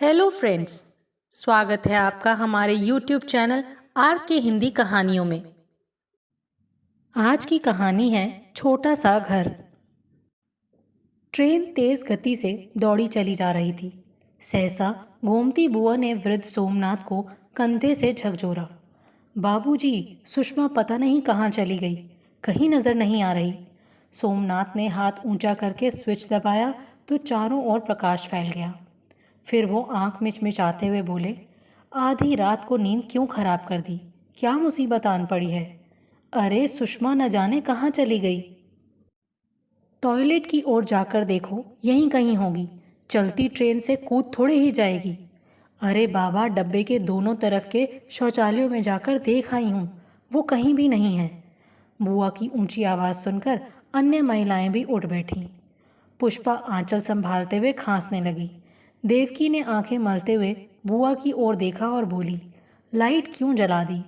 Hello friends. स्वागत है आपका हमारे यूट्यूब चैनल आर के हिंदी कहानियों में। आज की कहानी है छोटा सा घर। ट्रेन तेज गति से दौड़ी चली जा रही थी। सहसा गोमती बुआ ने वृद्ध सोमनाथ को कंधे से झकझोरा। बाबूजी, सुषमा पता नहीं कहाँ चली गई, कहीं नजर नहीं आ रही। सोमनाथ ने हाथ ऊंचा करके स्विच दबाया तो चारों ओर प्रकाश फैल गया। फिर वो आंख मिचमिचाते हुए बोले, आधी रात को नींद क्यों खराब कर दी? क्या मुसीबत आन पड़ी है? अरे सुषमा न जाने कहाँ चली गई। टॉयलेट की ओर जाकर देखो, यहीं कहीं होगी। चलती ट्रेन से कूद थोड़े ही जाएगी। अरे बाबा, डब्बे के दोनों तरफ के शौचालयों में जाकर देख आई हूँ, वो कहीं भी नहीं है। बुआ की ऊंची आवाज़ सुनकर अन्य महिलाएं भी उठ बैठीं। पुष्पा आंचल संभालते हुए खांसने लगी। देवकी ने आंखें मलते हुए बुआ की ओर देखा और बोली, लाइट क्यों जला दी?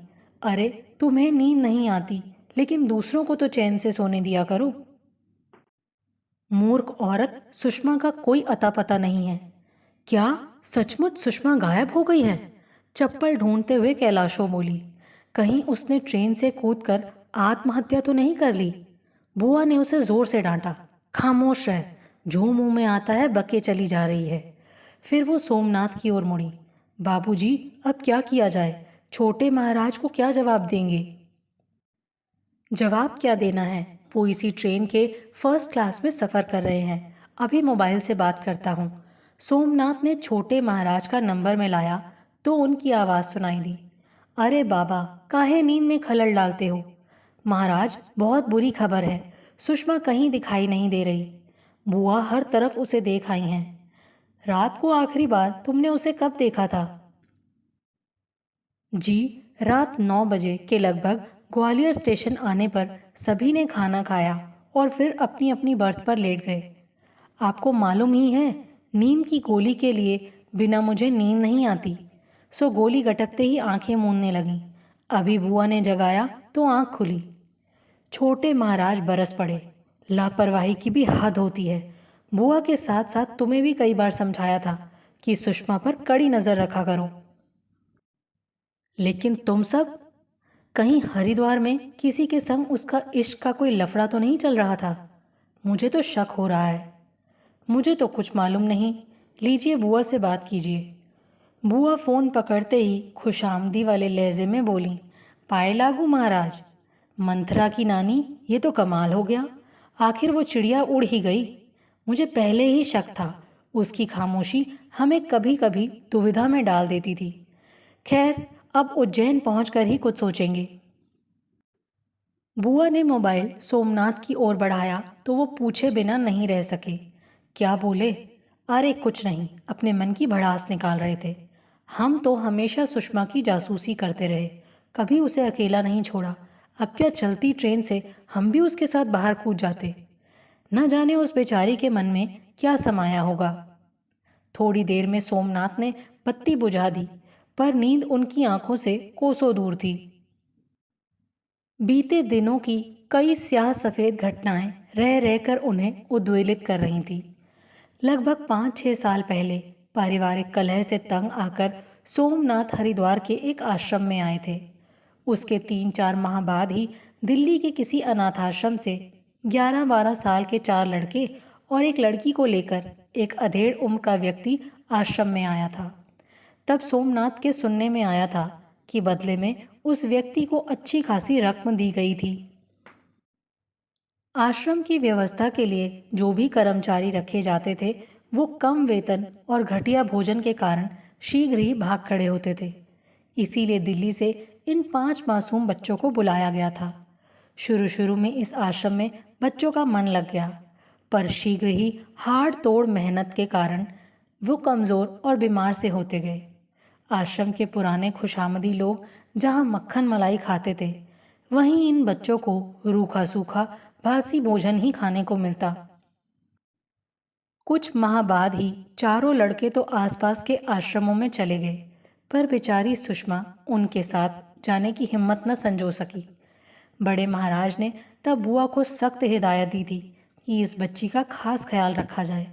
अरे तुम्हें नींद नहीं आती, लेकिन दूसरों को तो चैन से सोने दिया करो। मूर्ख औरत, सुषमा का कोई अता पता नहीं है। क्या सचमुच सुषमा गायब हो गई है? चप्पल ढूंढते हुए कैलाशो बोली, कहीं उसने ट्रेन से कूदकर आत्महत्या तो नहीं कर ली? बुआ ने उसे जोर से डांटा, खामोश रह, जो मुंह में आता है बके चली जा रही है। फिर वो सोमनाथ की ओर मुड़ी, बाबूजी, अब क्या किया जाए? छोटे महाराज को क्या जवाब देंगे? जवाब क्या देना है? वो इसी ट्रेन के फर्स्ट क्लास में सफ़र कर रहे हैं। अभी मोबाइल से बात करता हूँ। सोमनाथ ने छोटे महाराज का नंबर में लाया तो उनकी आवाज़ सुनाई दी, अरे बाबा, काहे नींद में खलल डालते हो? महाराज, बहुत बुरी खबर है, सुषमा कहीं दिखाई नहीं दे रही। बुआ हर तरफ उसे देख आई हैं। रात को आखिरी बार तुमने उसे कब देखा था? जी, रात 9 बजे के लगभग ग्वालियर स्टेशन आने पर सभी ने खाना खाया और फिर अपनी अपनी बर्थ पर लेट गए। आपको मालूम ही है, नींद की गोली के लिए बिना मुझे नींद नहीं आती। सो गोली गटकते ही आंखें मूंदने लगीं। अभी बुआ ने जगाया तो आंख खुली। छोटे महाराज बरस पड़े, लापरवाही की भी हद होती है। बुआ के साथ साथ तुम्हें भी कई बार समझाया था कि सुषमा पर कड़ी नज़र रखा करो, लेकिन तुम सब, कहीं हरिद्वार में किसी के संग उसका इश्क का कोई लफड़ा तो नहीं चल रहा था? मुझे तो शक हो रहा है। मुझे तो कुछ मालूम नहीं, लीजिए बुआ से बात कीजिए। बुआ फ़ोन पकड़ते ही खुशामदी वाले लहजे में बोली, पाए लागू महाराज। मंथरा की नानी, ये तो कमाल हो गया, आखिर वो चिड़िया उड़ ही गई। मुझे पहले ही शक था, उसकी खामोशी हमें कभी कभी दुविधा में डाल देती थी। खैर, अब उज्जैन पहुंचकर ही कुछ सोचेंगे। बुआ ने मोबाइल सोमनाथ की ओर बढ़ाया तो वो पूछे बिना नहीं रह सके, क्या बोले? अरे कुछ नहीं, अपने मन की भड़ास निकाल रहे थे। हम तो हमेशा सुषमा की जासूसी करते रहे, कभी उसे अकेला नहीं छोड़ा। अब क्या चलती ट्रेन से हम भी उसके साथ बाहर कूद जाते? न जाने उस बेचारी के मन में क्या समाया होगा। थोड़ी देर में सोमनाथ ने बत्ती बुझा दी, पर नींद उनकी आंखों से कोसों दूर थी। बीते दिनों की कई स्याह सफ़ेद घटनाएं रह रहकर उन्हें उद्वेलित कर रही थीं। लगभग 5-6 साल पहले पारिवारिक कलह से तंग आकर सोमनाथ हरिद्वार के एक आश्रम में आए थे। उसके 3-4 माह बाद ही दिल्ली के किसी अनाथाश्रम से 11-12 साल के 4 लड़के और एक लड़की को लेकर एक अधेड़ उम्र का व्यक्ति आश्रम में आया था। तब सोमनाथ के सुनने में आया था कि बदले में उस व्यक्ति को अच्छी खासी रकम दी गई थी। आश्रम की व्यवस्था के लिए जो भी कर्मचारी रखे जाते थे, वो कम वेतन और घटिया भोजन के कारण शीघ्र ही भाग खड़े होते थे। इसीलिए दिल्ली से इन 5 मासूम बच्चों को बुलाया गया था। शुरू शुरू में इस आश्रम में बच्चों का मन लग गया, पर शीघ्र ही हाड़ तोड़ मेहनत के कारण वो कमज़ोर और बीमार से होते गए। आश्रम के पुराने खुशामदी लोग जहाँ मक्खन मलाई खाते थे, वहीं इन बच्चों को रूखा सूखा बासी भोजन ही खाने को मिलता। कुछ माह बाद ही चारों लड़के तो आसपास के आश्रमों में चले गए, पर बेचारी सुषमा उनके साथ जाने की हिम्मत न संजो सकी। बड़े महाराज ने तब बुआ को सख्त हिदायत दी थी कि इस बच्ची का खास ख्याल रखा जाए।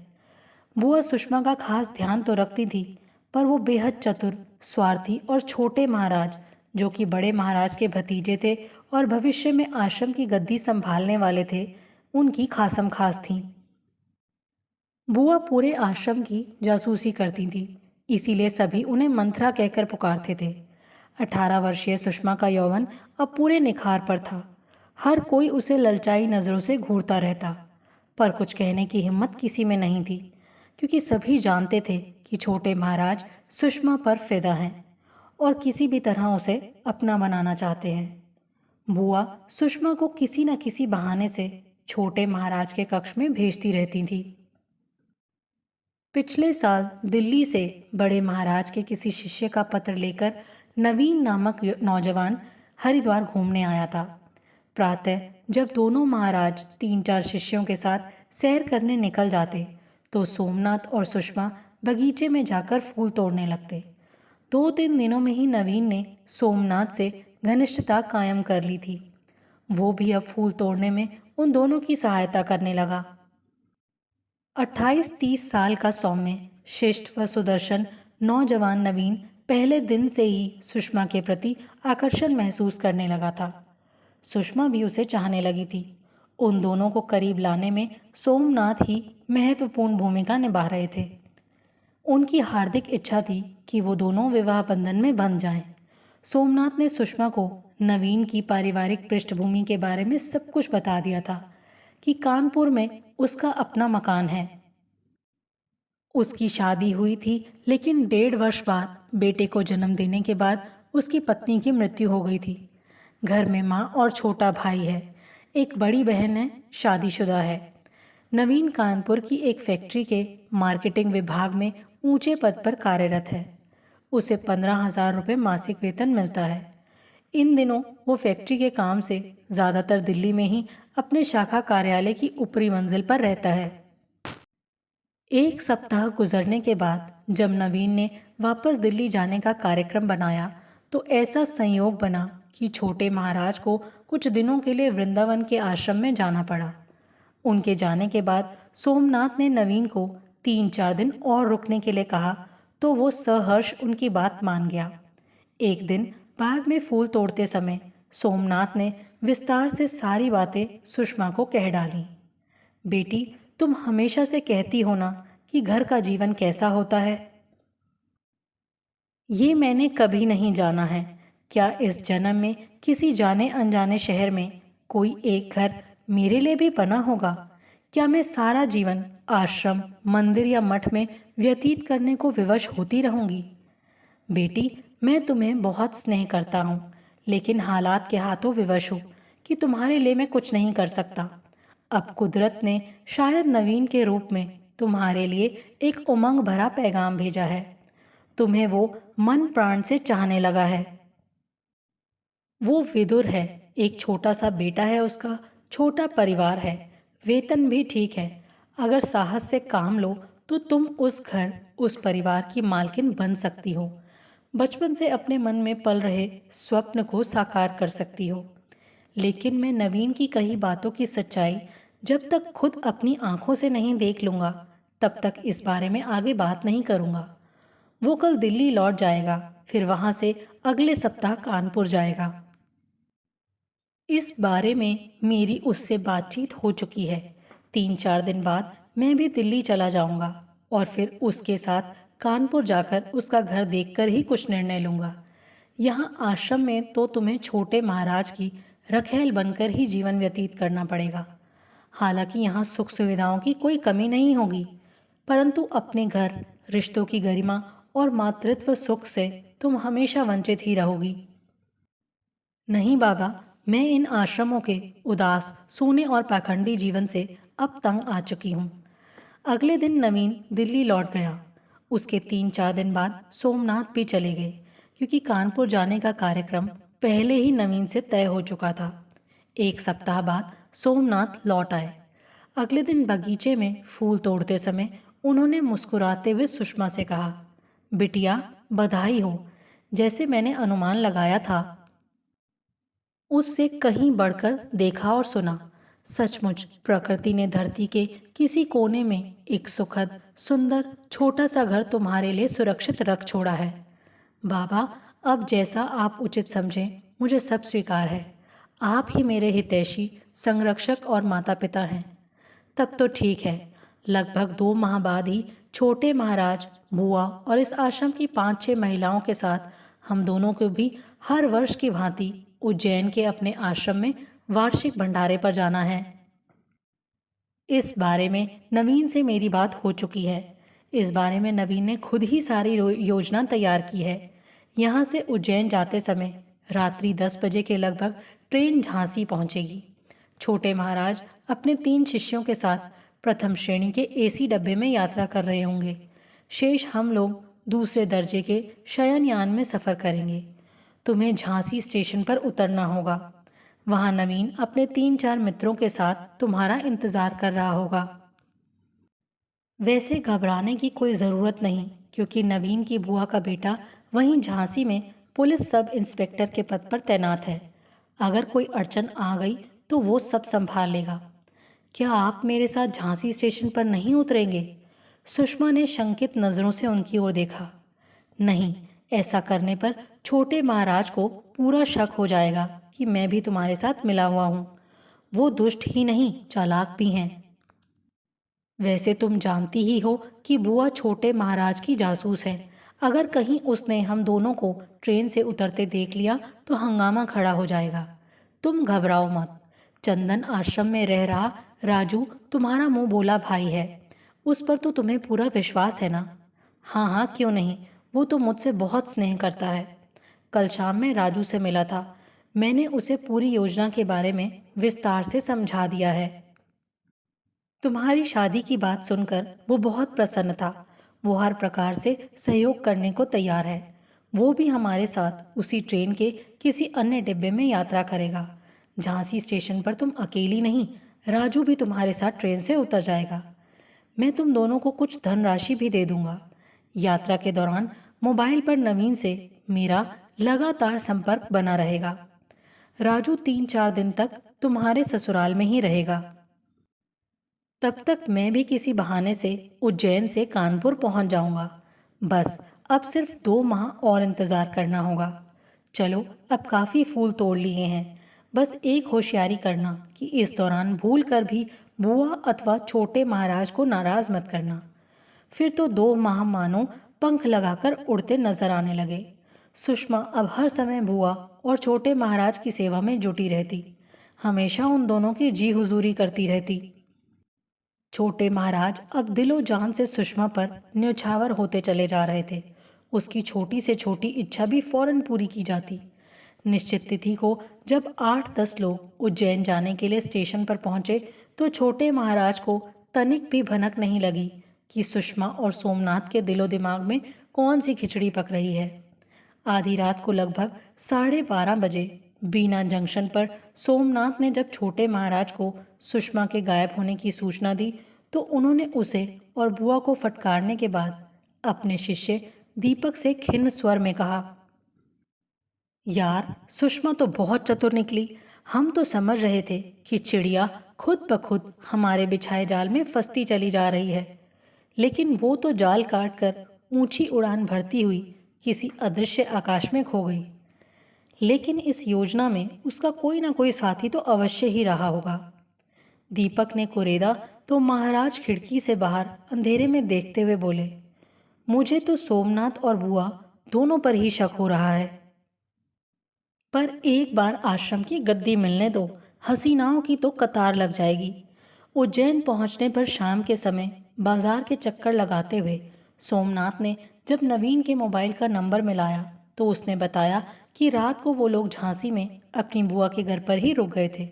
बुआ सुषमा का खास ध्यान तो रखती थी, पर वो बेहद चतुर, स्वार्थी और छोटे महाराज, जो कि बड़े महाराज के भतीजे थे और भविष्य में आश्रम की गद्दी संभालने वाले थे, उनकी खासम खास थीं। बुआ पूरे आश्रम की जासूसी करती थी, इसीलिए सभी उन्हें मंथरा कहकर पुकारते थे। 18 वर्षीय सुषमा का यौवन अब पूरे निखार पर था। हर कोई उसे ललचाई नज़रों से घूरता रहता, पर कुछ कहने की हिम्मत किसी में नहीं थी, क्योंकि सभी जानते थे कि छोटे महाराज सुषमा पर फिदा हैं और किसी भी तरह उसे अपना बनाना चाहते हैं। बुआ सुषमा को किसी न किसी बहाने से छोटे महाराज के कक्ष में भेजती रहती थी। पिछले साल दिल्ली से बड़े महाराज के किसी शिष्य का पत्र लेकर नवीन नामक नौजवान हरिद्वार घूमने आया था। प्रातः जब दोनों महाराज 3-4 शिष्यों के साथ सैर करने निकल जाते, तो सोमनाथ और सुषमा बगीचे में जाकर फूल तोड़ने लगते। 2-3 दिनों में ही नवीन ने सोमनाथ से घनिष्ठता कायम कर ली थी। वो भी अब फूल तोड़ने में उन दोनों की सहायता करने लगा। 28-30 साल का सौम्य, शिष्ट व सुदर्शन नौजवान नवीन पहले दिन से ही सुषमा के प्रति आकर्षण महसूस करने लगा था। सुषमा भी उसे चाहने लगी थी। उन दोनों को करीब लाने में सोमनाथ ही महत्वपूर्ण भूमिका निभा रहे थे। उनकी हार्दिक इच्छा थी कि वो दोनों विवाह बंधन में बंध जाएं। सोमनाथ ने सुषमा को नवीन की पारिवारिक पृष्ठभूमि के बारे में सब कुछ बता दिया था कि कानपुर में उसका अपना मकान है। उसकी शादी हुई थी, लेकिन 1.5 वर्ष बाद बेटे को जन्म देने के बाद उसकी पत्नी की मृत्यु हो गई थी। घर में माँ और छोटा भाई है। एक बड़ी बहन है, शादीशुदा है। नवीन कानपुर की एक फैक्ट्री के मार्केटिंग विभाग में ऊंचे पद पर कार्यरत है। उसे 15,000 रुपये मासिक वेतन मिलता है। इन दिनों वो फैक्ट्री के काम से ज़्यादातर दिल्ली में ही अपने शाखा कार्यालय की ऊपरी मंजिल पर रहता है। एक सप्ताह गुजरने के बाद जब नवीन ने वापस दिल्ली जाने का कार्यक्रम बनाया, तो ऐसा संयोग बना कि छोटे महाराज को कुछ दिनों के लिए वृंदावन के आश्रम में जाना पड़ा। उनके जाने के बाद सोमनाथ ने नवीन को 3-4 दिन और रुकने के लिए कहा, तो वो सहर्ष उनकी बात मान गया। एक दिन बाग में फूल तोड़ते समय सोमनाथ ने विस्तार से सारी बातें सुषमा को कह डाली। बेटी, तुम हमेशा से कहती हो ना कि घर का जीवन कैसा होता है। ये मैंने कभी नहीं जाना है। क्या इस जन्म में किसी जाने अनजाने शहर में कोई एक घर मेरे लिए भी बना होगा? क्या मैं सारा जीवन आश्रम, मंदिर या मठ में व्यतीत करने को विवश होती रहूंगी? बेटी, मैं तुम्हें बहुत स्नेह करता हूँ, लेकिन हालात के हाथों विवश हूँ कि तुम्हारे लिए मैं कुछ नहीं कर सकता। अब कुदरत ने शायद नवीन के रूप में तुम्हारे लिए एक उमंग भरा पैगाम भेजा है। तुम्हें वो मन प्राण से चाहने लगा है। वो विदुर है, एक छोटा सा बेटा है उसका, छोटा परिवार है, वेतन भी ठीक है। अगर साहस से काम लो तो तुम उस घर, उस परिवार की मालकिन बन सकती हो। बचपन से अपने मन में पल रहे स्वप्न को साकार कर सकती हो। लेकिन मैं नवीन की कही बातों की सच्चाई जब तक खुद अपनी आंखों से नहीं देख लूँगा, तब तक इस बारे में आगे बात नहीं करूँगा। वो कल दिल्ली लौट जाएगा, फिर वहाँ से अगले सप्ताह कानपुर जाएगा। इस बारे में मेरी उससे बातचीत हो चुकी है। 3-4 दिन बाद मैं भी दिल्ली चला जाऊँगा और फिर उसके साथ कानपुर जाकर उसका घर देखकर ही कुछ निर्णय लूँगा। यहाँ आश्रम में तो तुम्हें छोटे महाराज की रखैल बनकर ही जीवन व्यतीत करना पड़ेगा। हालांकि यहाँ सुख सुविधाओं की कोई कमी नहीं होगी, परंतु अपने घर, रिश्तों की गरिमा और मातृत्व सुख से तुम हमेशा वंचित ही रहोगी। नहीं बाबा, मैं इन आश्रमों के उदास, सूने और पाखंडी जीवन से अब तंग आ चुकी हूँ। अगले दिन नवीन दिल्ली लौट गया। उसके 3-4 दिन बाद सोमनाथ भी चले गए, क्योंकि कानपुर जाने का कार्यक्रम पहले ही नवीन से तय हो चुका था। एक सप्ताह बाद सोमनाथ लौट आए। अगले दिन बगीचे में फूल तोड़ते समय उन्होंने मुस्कुराते हुए सुषमा से कहा, बिटिया, बधाई हो। जैसे मैंने अनुमान लगाया था, उससे कहीं बढ़कर देखा और सुना। सचमुच प्रकृति ने धरती के किसी कोने में एक सुखद, सुंदर, छोटा सा घर तुम्हारे लिए सुरक्षित रख छोड़ा है। बाबा, अब जैसा आप उचित समझें, मुझे सब स्वीकार है। आप ही मेरे हितैषी, संरक्षक और माता पिता हैं। तब तो ठीक है। लगभग 2 माह बाद ही छोटे महाराज, बुआ और इस आश्रम की 5-6 महिलाओं के साथ हम दोनों को भी हर वर्ष की भांति उज्जैन के अपने आश्रम में वार्षिक भंडारे पर जाना है। इस बारे में नवीन से मेरी बात हो चुकी है। इस बारे में नवीन ने खुद ही सारी योजना तैयार की है। यहाँ से उज्जैन जाते समय रात्रि 10 बजे के लगभग ट्रेन झांसी पहुँचेगी। छोटे महाराज अपने 3 शिष्यों के साथ प्रथम श्रेणी के एसी डब्बे में यात्रा कर रहे होंगे। शेष हम लोग दूसरे दर्जे के शयनयान में सफ़र करेंगे। तुम्हें झांसी स्टेशन पर उतरना होगा। वहाँ नवीन अपने 3-4 मित्रों के साथ तुम्हारा इंतज़ार कर रहा होगा। वैसे घबराने की कोई ज़रूरत नहीं, क्योंकि नवीन की बुआ का बेटा वहीं झांसी में पुलिस सब इंस्पेक्टर के पद पर तैनात है। अगर कोई अड़चन आ गई तो वो सब संभाल लेगा। क्या आप मेरे साथ झांसी स्टेशन पर नहीं उतरेंगे? सुषमा ने शंकित नज़रों से उनकी ओर देखा। नहीं, ऐसा करने पर छोटे महाराज को पूरा शक हो जाएगा कि मैं भी तुम्हारे साथ मिला हुआ हूँ। वो दुष्ट ही नहीं, चालाक भी हैं। वैसे तुम जानती ही हो कि बुआ छोटे महाराज की जासूस है। अगर कहीं उसने हम दोनों को ट्रेन से उतरते देख लिया तो हंगामा खड़ा हो जाएगा। तुम घबराओ मत। चंदन आश्रम में रह रहा राजू तुम्हारा मुंह बोला भाई है। उस पर तो तुम्हें पूरा विश्वास है ना? हाँ हाँ, क्यों नहीं। वो तो मुझसे बहुत स्नेह करता है। कल शाम मैं राजू से मिला था। मैंने उसे पूरी योजना के बारे में विस्तार से समझा दिया है। तुम्हारी शादी की बात सुनकर वो बहुत प्रसन्न था। वो हर प्रकार से सहयोग करने को तैयार है। वो भी हमारे साथ उसी ट्रेन के किसी अन्य डिब्बे में यात्रा करेगा। झांसी स्टेशन पर तुम अकेली नहीं, राजू भी तुम्हारे साथ ट्रेन से उतर जाएगा। मैं तुम दोनों को कुछ धनराशि भी दे दूंगा। यात्रा के दौरान मोबाइल पर नवीन से मेरा लगातार संपर्क बना रहेगा। राजू 3-4 दिन तक तुम्हारे ससुराल में ही रहेगा। तब तक मैं भी किसी बहाने से उज्जैन से कानपुर पहुंच जाऊंगा। बस अब सिर्फ 2 माह और इंतज़ार करना होगा। चलो, अब काफ़ी फूल तोड़ लिए हैं। बस एक होशियारी करना कि इस दौरान भूल कर भी बुआ अथवा छोटे महाराज को नाराज़ मत करना। फिर तो 2 माह मानो पंख लगाकर उड़ते नजर आने लगे। सुषमा अब हर समय बुआ और छोटे महाराज की सेवा में जुटी रहती। हमेशा उन दोनों की जी हुजूरी करती रहती। छोटे महाराज अब दिलो जान से सुषमा पर न्यौछावर होते चले जा रहे थे। उसकी छोटी से छोटी इच्छा भी फौरन पूरी की जाती। निश्चित तिथि को जब 8-10 लोग उज्जैन जाने के लिए स्टेशन पर पहुंचे तो छोटे महाराज को तनिक भी भनक नहीं लगी कि सुषमा और सोमनाथ के दिलो दिमाग में कौन सी खिचड़ी पक रही है। आधी रात को लगभग 12:30 बजे बीना जंक्शन पर सोमनाथ ने जब छोटे महाराज को सुषमा के गायब होने की सूचना दी तो उन्होंने उसे और बुआ को फटकारने के बाद अपने शिष्य दीपक से खिन्न स्वर में कहा, यार, सुषमा तो बहुत चतुर निकली। हम तो समझ रहे थे कि चिड़िया खुद ब खुद हमारे बिछाए जाल में फंसती चली जा रही है, लेकिन वो तो जाल काट कर ऊंची उड़ान भरती हुई किसी अदृश्य आकाश में खो गई। लेकिन इस योजना में उसका कोई ना कोई साथी तो अवश्य ही रहा होगा। दीपक ने कुरेदा तो महाराज खिड़की से बाहर अंधेरे में देखते हुए बोले, मुझे तो सोमनाथ और बुआ दोनों पर ही शक हो रहा है। पर एक बार आश्रम की गद्दी मिलने दो, हसीनाओं की तो कतार लग जाएगी। उज्जैन पहुंचने पर शाम के समय बाजार के चक्कर लगाते हुए सोमनाथ ने जब नवीन के मोबाइल का नंबर मिलाया तो उसने बताया कि रात को वो लोग झांसी में अपनी बुआ के घर पर ही रुक गए थे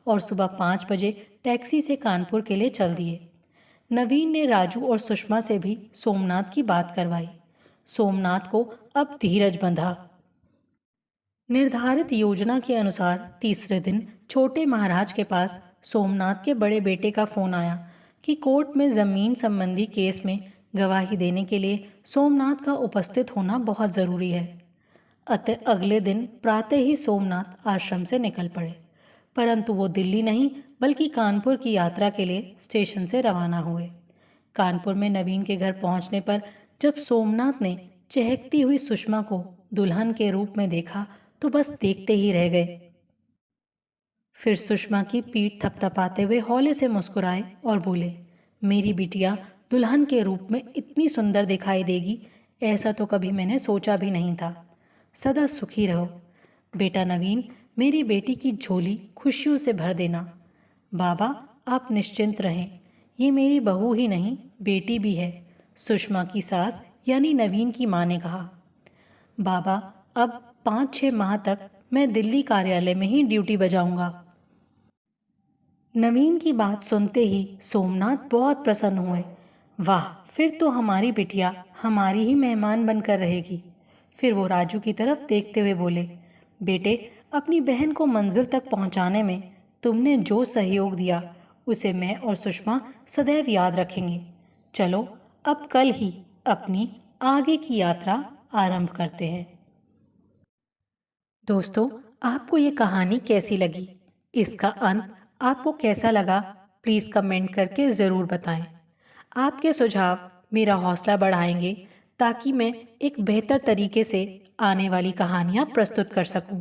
और सुबह 5 बजे टैक्सी से कानपुर के लिए चल दिए। नवीन ने राजू और सुषमा से भी सोमनाथ की बात करवाई। सोमनाथ को अब धीरज बंधा। निर्धारित योजना के अनुसार तीसरे दिन छोटे महाराज के पास सोमनाथ के बड़े बेटे का फोन आया कि कोर्ट में जमीन संबंधी केस में गवाही देने के लिए सोमनाथ का उपस्थित होना बहुत ज़रूरी है। अतः अगले दिन प्रातः ही सोमनाथ आश्रम से निकल पड़े, परंतु वो दिल्ली नहीं बल्कि कानपुर की यात्रा के लिए स्टेशन से रवाना हुए। कानपुर में नवीन के घर पहुंचने पर जब सोमनाथ ने चहकती हुई सुषमा को दुल्हन के रूप में देखा तो बस देखते ही रह गए। फिर सुषमा की पीठ थपथपाते हुए हौले से मुस्कुराए और बोले, मेरी बिटिया दुल्हन के रूप में इतनी सुंदर दिखाई देगी, ऐसा तो कभी मैंने सोचा भी नहीं था। सदा सुखी रहो बेटा नवीन, मेरी बेटी की झोली खुशियों से भर देना। बाबा आप निश्चिंत रहें, ये मेरी बहू ही नहीं बेटी भी है, सुषमा की सास यानी नवीन की माँ ने कहा। बाबा अब 5-6 माह तक मैं दिल्ली कार्यालय में ही ड्यूटी बजाऊंगा। नवीन की बात सुनते ही सोमनाथ बहुत प्रसन्न हुए। वाह, फिर तो हमारी बिटिया हमारी ही मेहमान बनकर रहेगी। फिर वो राजू की तरफ देखते हुए बोले, बेटे अपनी बहन को मंजिल तक पहुंचाने में तुमने जो सहयोग दिया उसे मैं और सुषमा सदैव याद रखेंगे। चलो अब कल ही अपनी आगे की यात्रा आरंभ करते हैं। दोस्तों, आपको ये कहानी कैसी लगी? इसका अंत आपको कैसा लगा? प्लीज़ कमेंट करके ज़रूर बताएं। आपके सुझाव मेरा हौसला बढ़ाएंगे ताकि मैं एक बेहतर तरीके से आने वाली कहानियाँ प्रस्तुत कर सकूं।